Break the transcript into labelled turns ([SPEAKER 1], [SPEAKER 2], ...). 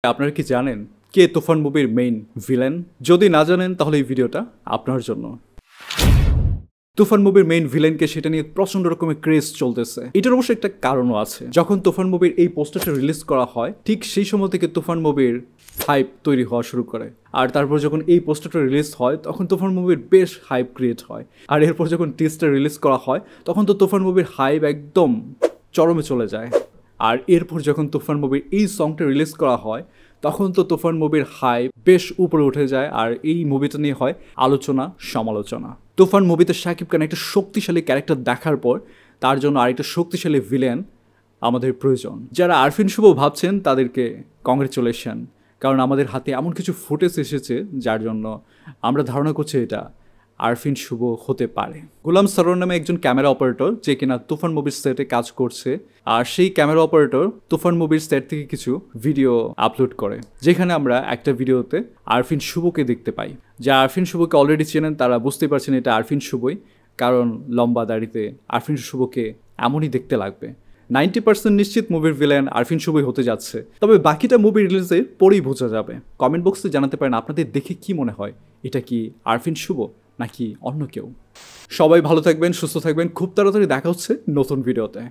[SPEAKER 1] আপনারা কি জানেন কে তুফান মুভির মেইন ভিলেন? যদি না জানেন তাহলে এই ভিডিওটা আপনার জন্য। তুফান মুভির মেইন ভিলেনকে সেটা নিয়ে প্রচন্ড রকমের ক্রেজ চলতেছে। এটার অবশ্য একটা কারণও আছে। যখন তুফান মুভির এই পোস্টারটা রিলিজ করা হয় ঠিক সেই সময় থেকে তুফান মুভির হাইপ তৈরি হওয়া শুরু করে। আর তারপর যখন এই পোস্টারটা রিলিজ হয় তখন তুফান মুভির বেশ হাইপ ক্রিয়েট হয়। আর এরপর যখন টিজারটা রিলিজ করা হয় তখন তো তুফান মুভির হাইপ একদম চরমে চলে যায়। আর এরপর যখন তুফান মুভির এই সংটা রিলিজ করা হয় তখন তো তুফান মুভির হাইপ বেশ উপরে উঠে যায়। আর এই মুভিটা নিয়ে হয় আলোচনা সমালোচনা। তুফান মুভিতে শাকিব খান একটা শক্তিশালী ক্যারেক্টার দেখার পর তার জন্য আরেকটা শক্তিশালী ভিলেন আমাদের প্রয়োজন। যারা আরফিন শুভ ভাবছেন তাদেরকে কংগ্রেচুলেশন, কারণ আমাদের হাতে এমন কিছু ফুটেজ এসেছে যার জন্য আমরা ধারণা করছি এটা আরফিন শুভ হতে পারে। গোলাম সরোয়ার নামে একজন ক্যামেরা অপারেটর যে কিনা তুফান মুভির সেটে কাজ করছে। আর সেই ক্যামেরা অপারেটর তুফান মুভির সেট থেকে কিছু ভিডিও আপলোড করে, যেখানে আমরা একটা ভিডিওতে আরফিন শুভকে দেখতে পাই। যা আরফিন শুভকে অলরেডি চেনেন তারা বুঝতেই পারছেন এটা আরফিন শুভই, কারণ লম্বা দাড়িতে আরফিন শুভকে এমনই দেখতে লাগবে। 90% নিশ্চিত মুভির ভিলেন আরফিন শুভই হতে যাচ্ছে। তবে বাকিটা মুভি রিলিজের পরেই বোঝা যাবে। কমেন্ট বক্সে জানাতে পারেন আপনাদের দেখে কি মনে হয়, এটা কি আরফিন শুভ নাকি অন্য কেউ। সবাই ভালো থাকবেন, সুস্থ থাকবেন। খুব তাড়াতাড়ি দেখা হচ্ছে নতুন ভিডিওতে।